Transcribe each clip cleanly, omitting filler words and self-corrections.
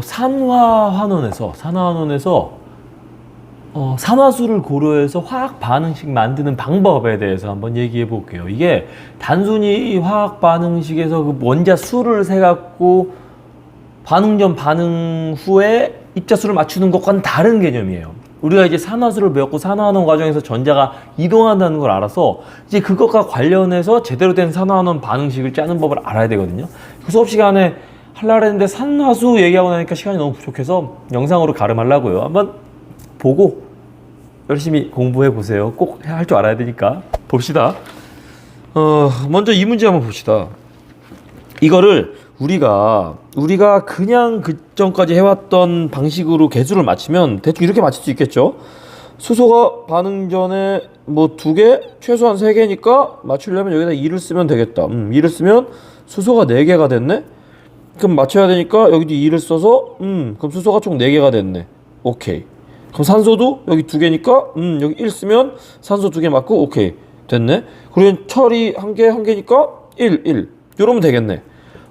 산화환원에서 산화수를 고려해서 화학 반응식 만드는 방법에 대해서 한번 얘기해 볼게요. 이게 단순히 화학 반응식에서 그 원자 수를 세 갖고 반응 전 반응 후에 입자수를 맞추는 것과는 다른 개념이에요. 우리가 이제 산화수를 배웠고 산화환원 과정에서 전자가 이동한다는 걸 알아서 이제 그것과 관련해서 제대로 된 산화환원 반응식을 짜는 법을 알아야 되거든요. 그 수업 시간에 하려고 했는데 산화수 얘기하고 나니까 시간이 너무 부족해서 영상으로 가름하려고요. 한번 보고 열심히 공부해 보세요. 꼭 할 줄 알아야 되니까. 봅시다. 먼저 이 문제 한번 봅시다. 이거를 우리가 그냥 그 전까지 해왔던 방식으로 개수를 맞추면 대충 이렇게 맞출 수 있겠죠. 수소가 반응 전에 뭐 2개, 최소한 3개니까 맞추려면 여기다 2를 쓰면 되겠다. 2를 쓰면 수소가 4개가 됐네. 그럼 맞춰야 되니까 여기도 2를 써서 그럼 수소가 총 4개가 됐네. 오케이. 그럼 산소도 여기 2개니까 여기 1 쓰면 산소 2개 맞고 오케이 됐네. 그리고 철이 1개니까 1 이러면 되겠네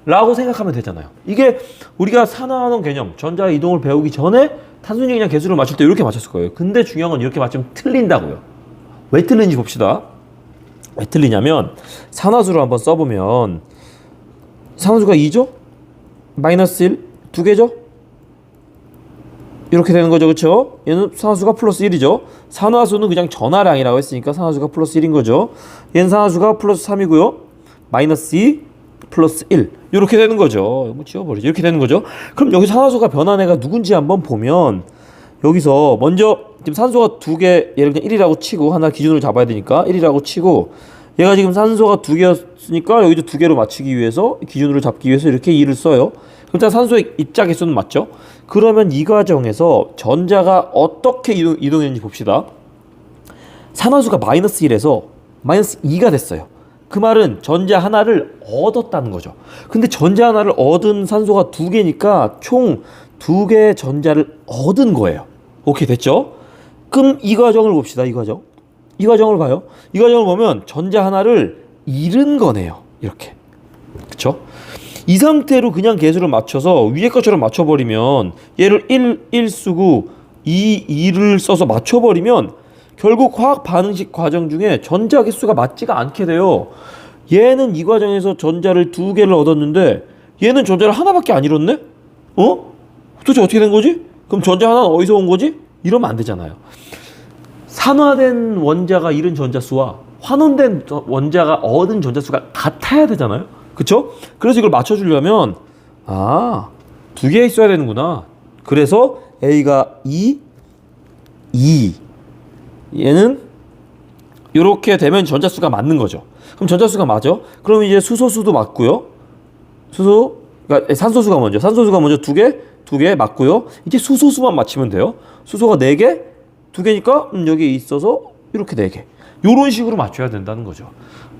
라고 생각하면 되잖아요. 이게 우리가 산화하는 개념, 전자 이동을 배우기 전에 탄순이 그냥 개수를 맞출 때 이렇게 맞췄을 거예요. 근데 중요한 건 이렇게 맞추면 틀린다고요. 왜 틀린지 봅시다. 왜 틀리냐면 산화수를 한번 써보면 산화수가 2죠? 마이너스 1, 2개죠? 이렇게 되는 거죠. 그쵸? 얘는 산화수가 플러스 1이죠. 산화수는 그냥 전하량이라고 했으니까 산화수가 플러스 1인 거죠. 얘는 산화수가 플러스 3이고요. 마이너스 2, 플러스 1 이렇게 되는 거죠. 뭐 지워버리죠. 이렇게 되는 거죠. 그럼 여기 산화수가 변한 애가 누군지 한번 보면 여기서 먼저 지금 산소가 2개 예를 들면 1이라고 치고 하나 기준으로 잡아야 되니까 1이라고 치고 얘가 지금 산소가 2개였으니까 여기도 2개로 맞추기 위해서 기준으로 잡기 위해서 이렇게 2를 써요. 일단 산소의 입자 개수는 맞죠? 그러면 이 과정에서 전자가 어떻게 이동했는지 봅시다. 산화수가 마이너스 1에서 마이너스 2가 됐어요. 그 말은 전자 하나를 얻었다는 거죠. 근데 전자 하나를 얻은 산소가 2개니까 총 2개의 전자를 얻은 거예요. 오케이 됐죠? 그럼 이 과정을 봅시다. 이 과정을 봐요. 이 과정을 보면 전자 하나를 잃은 거네요. 이렇게. 그쵸? 이 상태로 그냥 개수를 맞춰서 위에 것처럼 맞춰버리면 얘를 1 쓰고 2를 써서 맞춰버리면 결국 화학 반응식 과정 중에 전자 개수가 맞지가 않게 돼요. 얘는 이 과정에서 전자를 2개를 얻었는데 얘는 전자를 하나밖에 안 잃었네? 도대체 어떻게 된 거지? 그럼 전자 하나는 어디서 온 거지? 이러면 안 되잖아요. 산화된 원자가 잃은 전자수와 환원된 원자가 얻은 전자수가 같아야 되잖아요. 그쵸? 그래서 이걸 맞춰주려면 2개 있어야 되는구나. 그래서 A가 2 얘는 이렇게 되면 전자수가 맞는 거죠. 그럼 전자수가 맞아. 그럼 이제 수소수도 맞고요. 그러니까 산소수가 먼저 2개 맞고요. 이제 수소수만 맞히면 돼요. 수소가 4개, 2개니까 여기 있어서 이렇게 4개. 요런 식으로 맞춰야 된다는 거죠.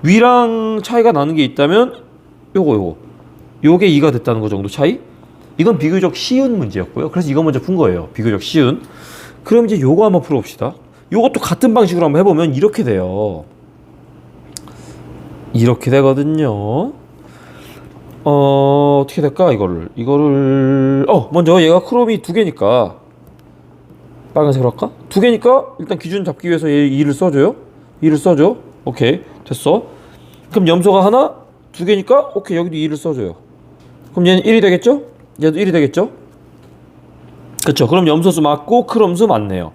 위랑 차이가 나는 게 있다면 요게 2가 됐다는 거 정도 차이? 이건 비교적 쉬운 문제였고요. 그래서 이거 먼저 푼 거예요. 비교적 쉬운. 그럼 이제 요거 한번 풀어봅시다. 요것도 같은 방식으로 한번 해보면 이렇게 돼요. 이렇게 되거든요. 어떻게 될까? 이거를 먼저 얘가 크롬이 2개니까 빨간색으로 할까? 2개니까 일단 기준 잡기 위해서 얘 2를 써줘요. 2를 써줘. 오케이 됐어. 그럼 염소가 하나 2개니까 오케이 여기도 2를 써줘요. 그럼 얘는 1이 되겠죠? 얘도 1이 되겠죠? 그쵸. 그럼 염소수 맞고 크롬수 맞네요.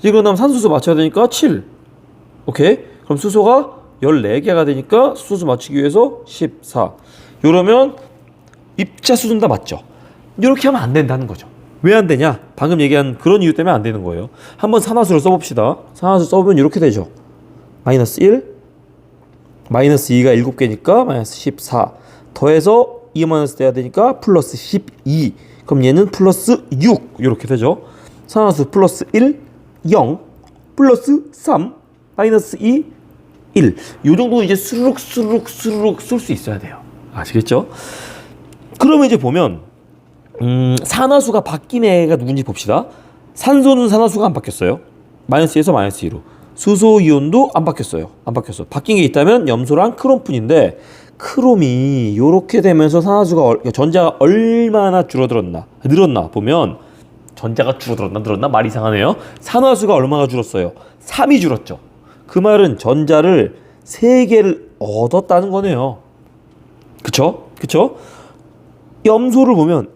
이거 다음 산소수 맞춰야 되니까 7. 오케이. 그럼 수소가 14개가 되니까 수소수 맞추기 위해서 14. 이러면 입자 수준 다 맞죠. 이렇게 하면 안 된다는 거죠. 왜 안 되냐? 방금 얘기한 그런 이유 때문에 안 되는 거예요. 한번 산화수를 써봅시다. 산화수 써보면 이렇게 되죠. 마이너스 1, 마이너스 2가 7개니까 마이너스 14. 더해서 2 마이너스 돼야 되니까 플러스 12. 그럼 얘는 플러스 6 이렇게 되죠. 산화수 플러스 1, 0, 플러스 3, 마이너스 2, 1. 요 정도 이제 수르륵 쓸 수 있어야 돼요. 아시겠죠? 그러면 이제 보면 산화수가 바뀐 애가 누군지 봅시다. 산소는 산화수가 안 바뀌었어요. 마이너스 1에서 마이너스 2로. 수소 이온도 안 바뀌었어요. 안 바뀌었어. 바뀐 게 있다면 염소랑 크롬뿐인데 크롬이 요렇게 되면서 산화수가 전자가 얼마나 늘었나 보면 전자가 늘었나 말 이상하네요. 산화수가 얼마가 줄었어요? 3이 줄었죠. 그 말은 전자를 3개를 얻었다는 거네요. 그쵸? 염소를 보면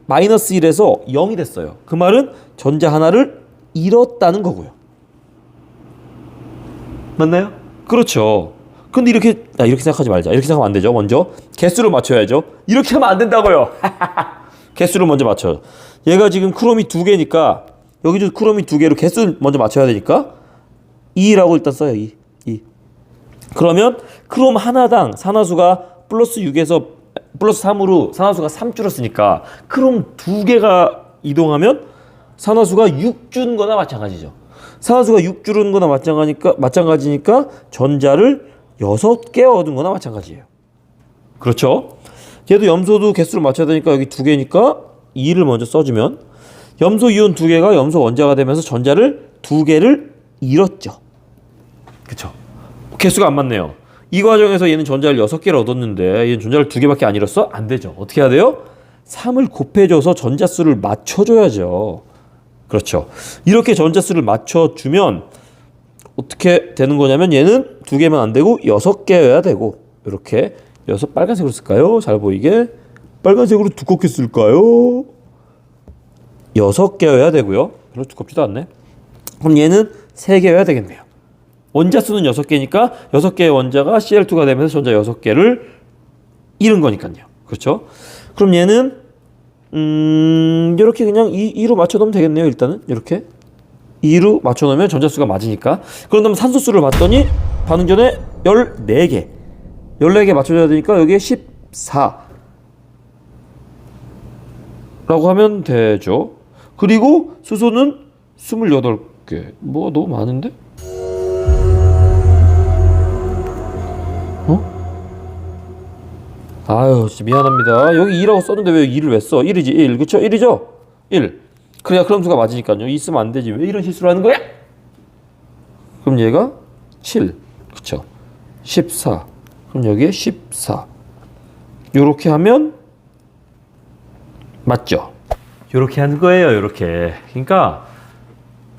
마이너스 1에서 0이 됐어요. 그 말은 전자 하나를 잃었다는 거고요. 맞나요? 그렇죠. 근데 이렇게 생각하지 말자. 이렇게 생각하면 안 되죠. 먼저 개수를 맞춰야죠. 이렇게 하면 안 된다고요. 개수를 먼저 맞춰요. 얘가 지금 크롬이 2개니까 여기도 크롬이 2개로 개수를 먼저 맞춰야 되니까 2라고 일단 써요. 2. 그러면 크롬 하나당 산화수가 플러스 6에서 플러스 3으로 산화수가 3 줄었으니까 크롬 2개가 이동하면 산화수가 6 주는 거나 마찬가지죠. 산화수가 6 줄은 거나 마찬가지니까 전자를 6개 얻은 거나 마찬가지예요. 그렇죠? 얘도 염소도 개수를 맞춰야 되니까 여기 2개니까 2를 먼저 써주면 염소 이온 2개가 염소 원자가 되면서 전자를 2개를 잃었죠. 그쵸? 개수가 안 맞네요. 이 과정에서 얘는 전자를 6개를 얻었는데 얘는 전자를 2개밖에 안 잃었어? 안 되죠. 어떻게 해야 돼요? 3을 곱해줘서 전자수를 맞춰줘야죠. 그렇죠. 이렇게 전자수를 맞춰주면 어떻게 되는 거냐면 얘는 2개면 안 되고 6개여야 되고 이렇게 빨간색으로 쓸까요? 잘 보이게 빨간색으로 두껍게 쓸까요? 6개여야 되고요. 별로 두껍지도 않네. 그럼 얘는 3개여야 되겠네요. 원자 수는 6개니까 6개의 원자가 Cl2가 되면서 전자 6개를 잃은 거니까요. 그렇죠? 그럼 얘는 이렇게 그냥 2로 맞춰놓으면 되겠네요. 일단은 이렇게 2로 맞춰놓으면 전자수가 맞으니까. 그런 다음에 산소수를 봤더니 반응 전에 14개 14개 맞춰줘야 되니까 여기에 14 라고 하면 되죠. 그리고 수소는 28개. 뭐 너무 많은데? 아유 진짜 미안합니다. 여기 2라고 썼는데 왜 2를 왜 써? 1이지 1. 그쵸? 1이죠? 1. 그래야 크롬수가 맞으니까요. 2 쓰면 안 되지. 왜 이런 실수를 하는 거야? 그럼 얘가 7. 그쵸? 14. 그럼 여기에 14. 요렇게 하면 맞죠? 요렇게 하는 거예요. 요렇게. 그러니까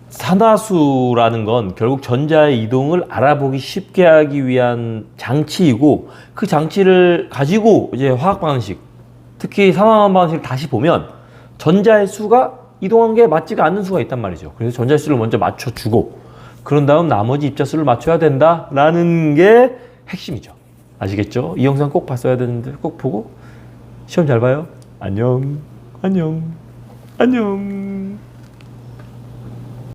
산화수라는 건 결국 전자의 이동을 알아보기 쉽게 하기 위한 장치이고 그 장치를 가지고 이제 화학 방식, 특히 산화 방식을 다시 보면 전자의 수가 이동한 게 맞지가 않는 수가 있단 말이죠. 그래서 전자의 수를 먼저 맞춰주고 그런 다음 나머지 입자수를 맞춰야 된다라는 게 핵심이죠. 아시겠죠? 이 영상 꼭 봤어야 되는데 꼭 보고 시험 잘 봐요. 안녕.